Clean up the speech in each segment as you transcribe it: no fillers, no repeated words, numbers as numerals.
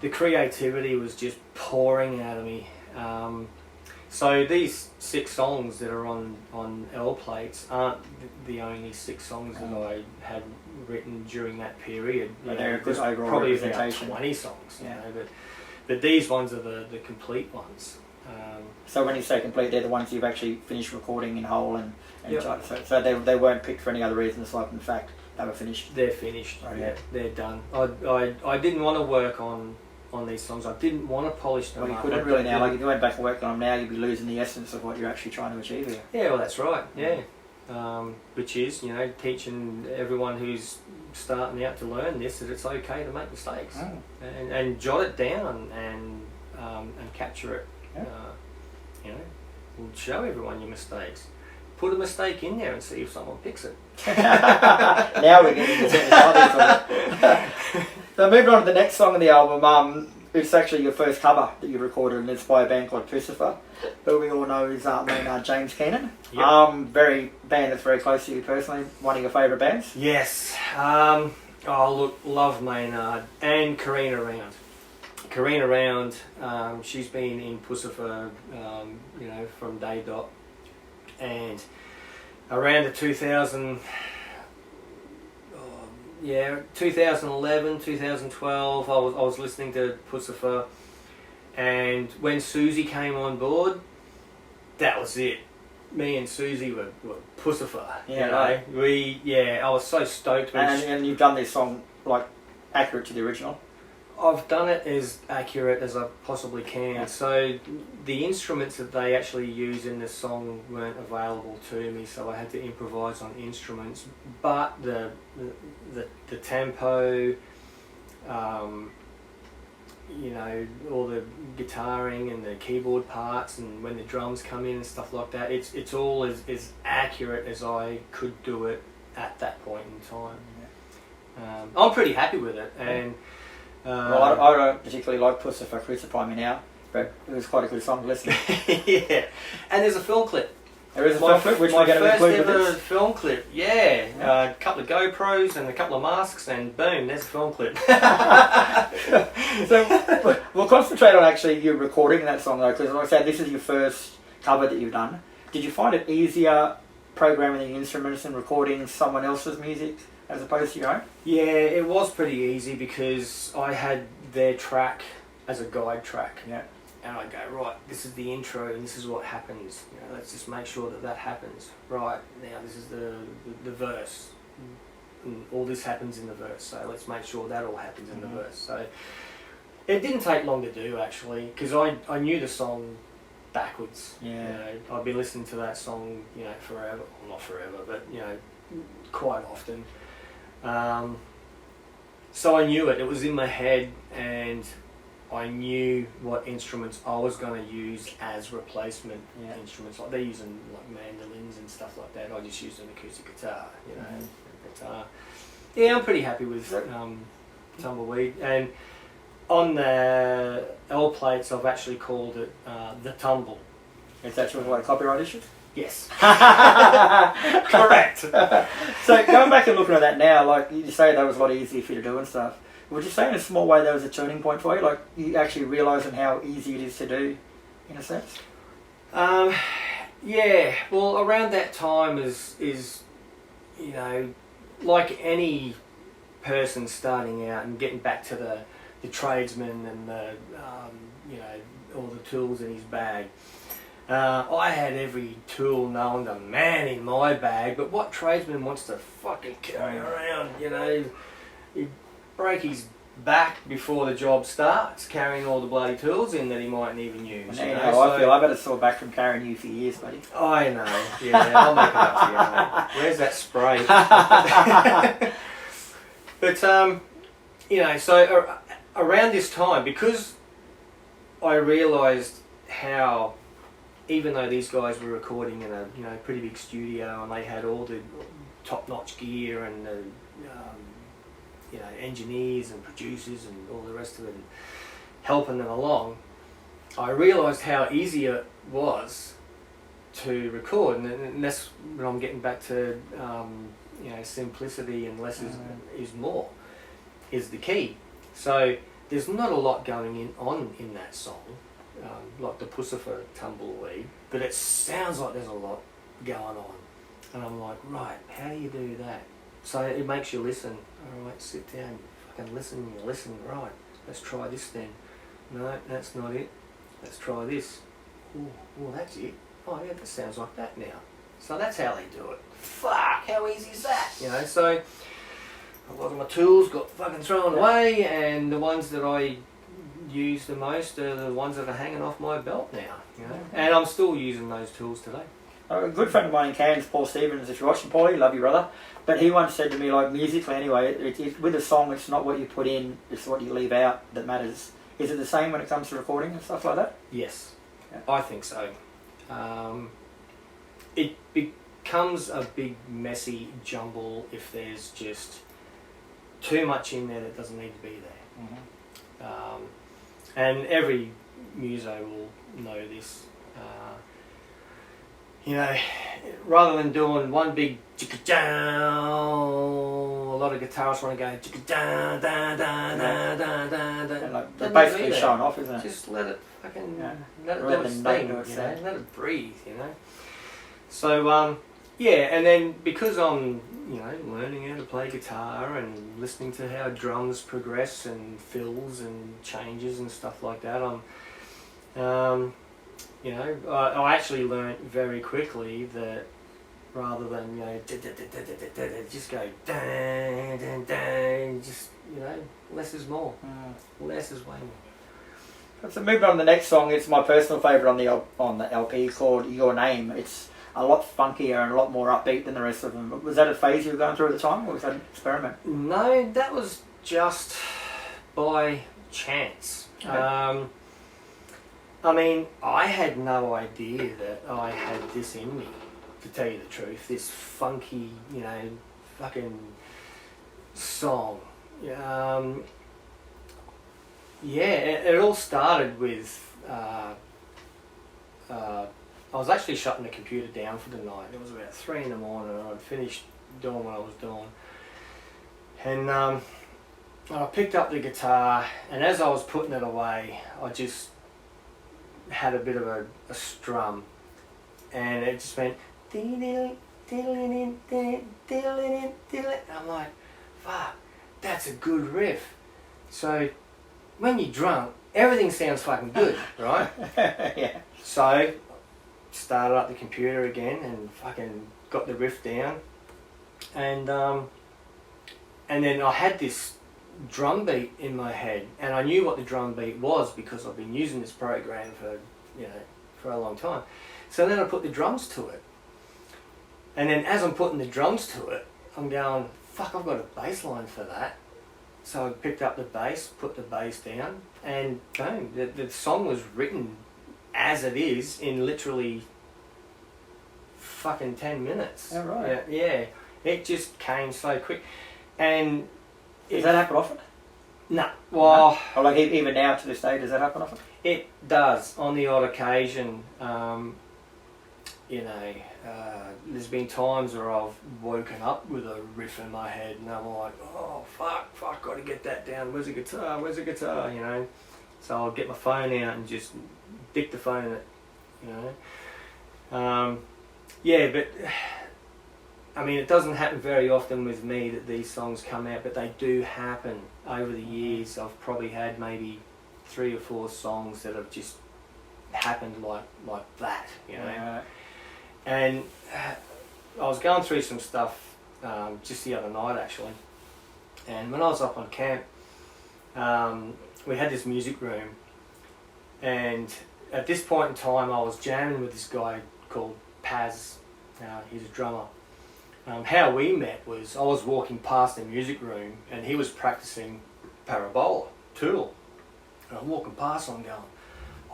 the creativity was just pouring out of me. So these 6 songs that are on L plates aren't the only 6 songs that I had written during that period. But they're a good there's overall probably about representation. 20 songs, Yeah. you know, but these ones are the complete ones. So when you say complete, they're the ones you've actually finished recording in whole, and Yep. so they weren't picked for any other reason aside from the fact they were finished. They're finished. Oh, yeah, yeah. they're done. I didn't want to work on these songs. I didn't want to polish them Well, you up. couldn't really now. Like if you went back and worked on them now, you'd be losing the essence of what you're actually trying to achieve here. Yeah, well, that's right. Yeah, which is, you know, teaching everyone who's starting out to learn this that it's okay to make mistakes and jot it down and capture it. Yeah. You know, we'll show everyone your mistakes. Put a mistake in there and see if someone picks it. Now we're getting the technicalities of it. So moving on to the next song of the album, it's actually your first cover that you recorded, and it's by a band called Krispy, who we all know is Maynard James Keenan. Yep. Band that's very close to you personally, one of your favourite bands. Yes. Look, love Maynard and Karina Round. Karina Round, she's been in Pussifer, you know, from day dot, and around the 2011, 2012, I was listening to Pussifer, and when Susie came on board, that was it. Me and Susie were Pussifer. Yeah, you know? right. I was so stoked. And you've done this song like accurate to the original. I've done it as accurate as I possibly can. Yeah. So the instruments that they actually use in this song weren't available to me, so I had to improvise on instruments. But the tempo, you know, all the guitaring and the keyboard parts, and when the drums come in and stuff like that, it's all as accurate as I could do it at that point in time. Yeah. I'm pretty happy with it, and. Well, I don't particularly like Pussifer Crucify Me Now, but it was quite a good song to listen to. Yeah, and there's a film clip. There is a film clip, which we're going to include with My first this. ever film clip, yeah. A couple of GoPros and a couple of masks, and boom, there's a film clip. So we'll concentrate on actually you recording that song though, because like I said, this is your first cover that you've done. Did you find it easier programming the instruments and recording someone else's music as opposed to your own? Yeah, it was pretty easy because I had their track as a guide track. Yeah. And I go, right, this is the intro and this is what happens. You know, let's just make sure that happens. Right, now this is the verse. And all this happens in the verse, so let's make sure that all happens in the verse. So it didn't take long to do actually, because I knew the song backwards. Yeah. You know, I've been listening to that song, you know, forever. Well, not forever, but you know, quite often. So I knew it. It was in my head, and I knew what instruments I was going to use as replacement instruments. Like they're using like mandolins and stuff like that. I just used an acoustic guitar, you know, guitar. Yeah, I'm pretty happy with Tumbleweed. And on the L plates, I've actually called it the Tumble. Is that sort of like a copyright issue? Yes. Correct. So going back and looking at that now, like you say that was a lot easier for you to do and stuff. Would you say in a small way that was a turning point for you? Like you actually realising how easy it is to do, in a sense? Yeah. Well, around that time is you know, like any person starting out and getting back to the tradesman and the you know, all the tools in his bag. I had every tool known to man in my bag, but what tradesman wants to fucking carry around, you know? He'd break his back before the job starts, carrying all the bloody tools in that he mightn't even use. You know how I feel. I've had a sore back from carrying you for years, buddy. I know, yeah, I'll make it up to you, mate. Where's that spray? But, you know, so around this time, because I realised how, even though these guys were recording in a pretty big studio and they had all the top-notch gear and the you know, engineers and producers and all the rest of it and helping them along, I realised how easy it was to record, and that's when I'm getting back to you know, simplicity and less is more is the key. So there's not a lot going on in that song, like the Pussifer Tumbleweed, but it sounds like there's a lot going on. And I'm like, right, how do you do that? So it makes you listen. All right, sit down, fucking listen, right, let's try this then. No, that's not it. Let's try this. Oh, that's it. Oh yeah, that sounds like that now. So that's how they do it. Fuck, how easy is that? You know, so a lot of my tools got fucking thrown away, and the ones that I use the most are the ones that are hanging off my belt now. You know, and I'm still using those tools today. A good friend of mine in Cairns, Paul Stevens, if you're watching, Paulie, love you, brother. But he once said to me, like, musically anyway, with a song, it's not what you put in, it's what you leave out that matters. Is it the same when it comes to recording and stuff like that? Yes, yeah. I think so. It becomes a big, messy jumble if there's just too much in there that doesn't need to be there. Mm-hmm. And every muso will know this. You know, rather than doing one big chicka-chow, a lot of guitarists want to go chicka-da da da da da da da. And like, they're basically showing off, isn't it? Just let it fucking let it them sting, know, let it breathe, you know. So yeah, and then because I'm learning how to play guitar and listening to how drums progress and fills and changes and stuff like that, I actually learnt very quickly that rather than just go dun, dun, dun, just less is more. Less is way more. So moving on to the next song, it's my personal favourite on the LP called Your Name. It's a lot funkier and a lot more upbeat than the rest of them. Was that a phase you were going through at the time, or was that an experiment? No, that was just by chance. Okay. I mean, I had no idea that I had this in me, to tell you the truth. This funky, fucking song. It all started with... I was actually shutting the computer down for the night. It was about 3 in the morning and I'd finished doing what I was doing. And I picked up the guitar, and as I was putting it away, I just had a bit of a strum, and it just went and I'm like, fuck, that's a good riff. So when you're drunk, everything sounds fucking good, right? Yeah. So started up the computer again and fucking got the riff down, and then I had this drum beat in my head, and I knew what the drum beat was because I've been using this program for a long time. So then I put the drums to it, and then as I'm putting the drums to it, I'm going, fuck, I've got a bass line for that. So I picked up the bass, put the bass down, and boom, the song was written as it is in literally fucking 10 minutes. Oh, right. Yeah, it just came so quick. And does that happen often? No. Well, no? Or like even now to this day, does that happen often? It does on the odd occasion. There's been times where I've woken up with a riff in my head, and I'm like, oh fuck, got to get that down. Where's the guitar? So I'll get my phone out and just dictaphone it. But I mean, it doesn't happen very often with me that these songs come out, but they do happen over the years. I've probably had maybe 3 or 4 songs that have just happened like that, Yeah. And I was going through some stuff just the other night actually, and when I was up on camp, we had this music room, and at this point in time I was jamming with this guy called Paz. He's a drummer. How we met was I was walking past the music room and he was practicing Parabola, Tool. And I'm walking past and I'm going,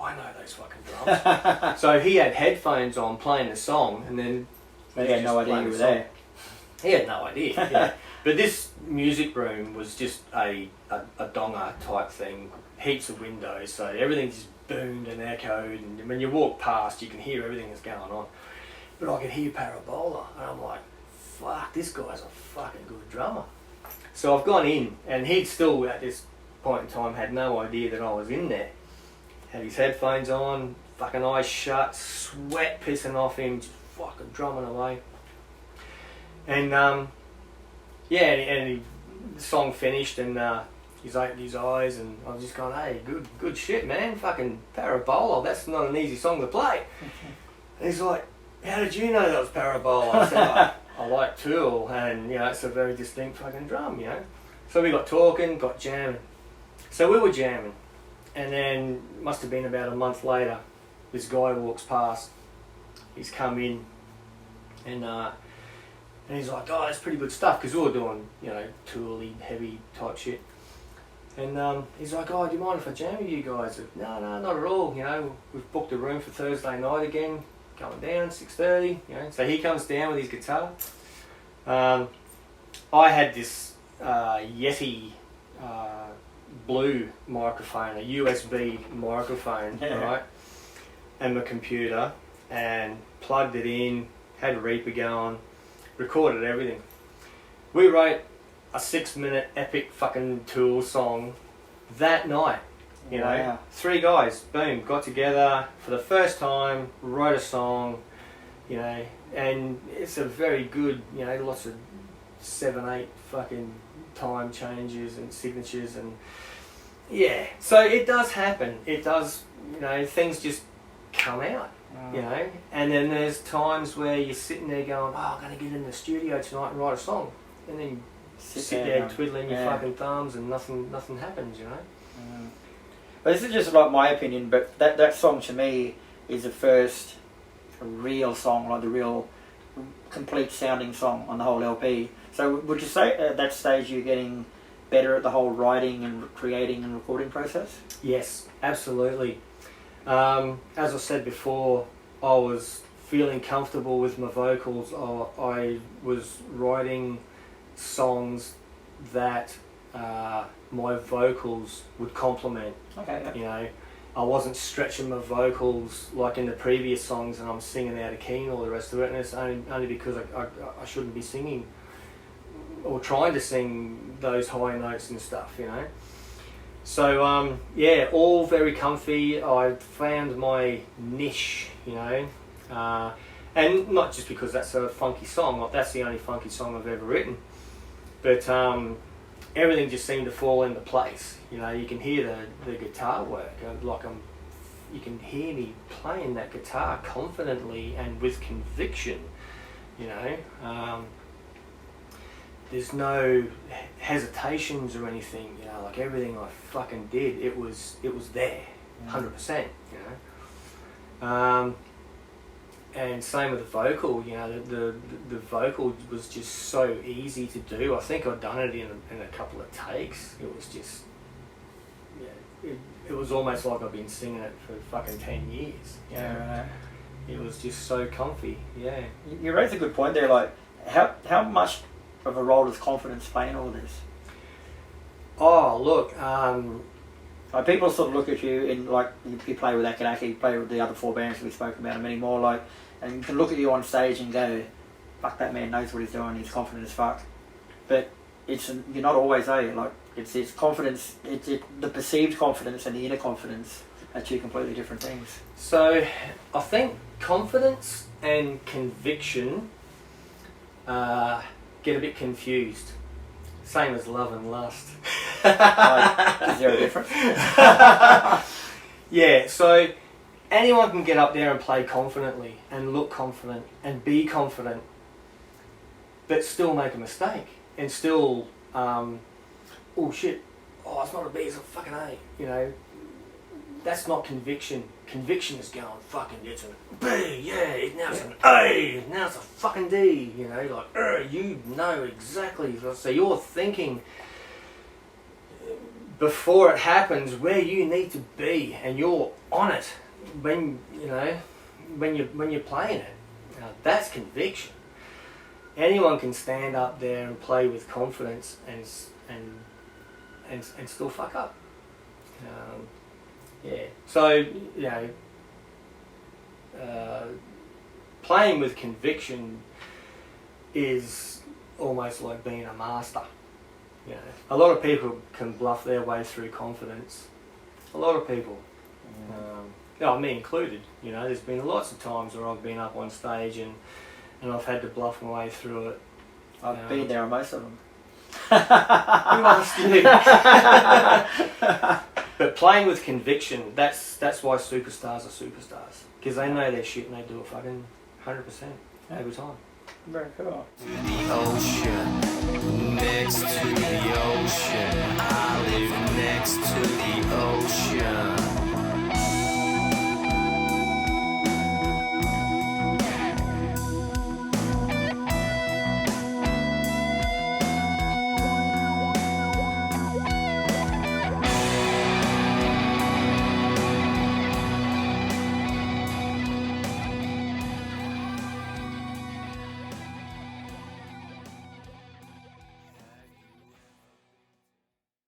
I know those fucking drums. So he had headphones on playing the song, and then... But he had no idea you were there. He had no idea, yeah. But this music room was just a donga type thing, heaps of windows, so everything just boomed and echoed, and when you walk past you can hear everything that's going on. But I could hear Parabola, and I'm like, fuck, this guy's a fucking good drummer. So I've gone in, and he'd still at this point in time had no idea that I was in there. Had his headphones on, fucking eyes shut, sweat pissing off him, just fucking drumming away. And the song finished, and he's opened his eyes, and I was just going, hey, good shit, man, fucking Parabola, that's not an easy song to play. And he's like, how did you know that was Parabola? I said, I like Tool, and it's a very distinct fucking drum, So we got talking, got jamming. So we were jamming, and then must have been about a month later, this guy walks past. He's come in, and he's like, oh, that's pretty good stuff, because we were doing, Tool-y, heavy type shit. And he's like, oh, do you mind if I jam with you guys? No, not at all. We've booked a room for Thursday night again, going down 6:30. So he comes down with his guitar. I had this Yeti blue microphone, a USB microphone, right, and my computer, and plugged it in, had Reaper going, recorded everything. We wrote a 6-minute epic fucking Tool song that night. Wow. 3 guys, boom, got together for the first time, wrote a song, and it's a very good, lots of 7-8 fucking time changes and signatures, and so it does happen. It does, things just come out, and then there's times where you're sitting there going, oh, I'm going to get in the studio tonight and write a song, and then sit there twiddling your fucking thumbs, and nothing happens, But this is just like my opinion, but that song to me is the first real song, like the real complete sounding song on the whole LP. So would you say at that stage you're getting better at the whole writing and creating and recording process? Yes, absolutely. As I said before, I was feeling comfortable with my vocals. I was writing songs that my vocals would complement. Okay. I wasn't stretching my vocals like in the previous songs, and I'm singing out of key and all the rest of it, and it's only because I shouldn't be singing or trying to sing those high notes and stuff, So all very comfy. I found my niche, and not just because that's a funky song, like that's the only funky song I've ever written, but everything just seemed to fall into place. You can hear the guitar work, you can hear me playing that guitar confidently and with conviction. There's no hesitations or anything. Like everything I fucking did, it was there, 100%. And same with the vocal. The vocal was just so easy to do. I think I'd done it in a couple of takes. It was just, it was almost like I've been singing it for fucking 10 years. Right. It was just so comfy. Yeah. You raised a good point there. Like, how much of a role does confidence play in all of this? Oh, look. Like people sort of look at you in like you play with Akanaki, you play with the other 4 bands we spoke about and many more. Like, and you can look at you on stage and go, "Fuck, that man knows what he's doing. He's confident as fuck." But you're not always there. Like it's confidence. It's the perceived confidence and the inner confidence are 2 completely different things. So I think confidence and conviction get a bit confused. Same as love and lust. Is there a difference? Yeah, so anyone can get up there and play confidently and look confident and be confident, but still make a mistake and still, oh shit, oh it's not a B, it's a fucking A, That's not conviction. Conviction is going, fucking, it's an B, yeah, now it's an A, now it's a fucking D, you know exactly. So you're thinking before it happens where you need to be, and you're on it when you're playing it. Now, that's conviction. Anyone can stand up there and play with confidence and still fuck up. So playing with conviction is almost like being a master. You know, a lot of people can bluff their way through confidence. A lot of people. Me included. You know, there's been lots of times where I've been up on stage and I've had to bluff my way through it. I've been there on most of them. Who asked you? But playing with conviction, that's why superstars are superstars. Because they know their shit and they do it fucking 100% every time. Very cool. To the ocean, next to the ocean. I live next to the ocean.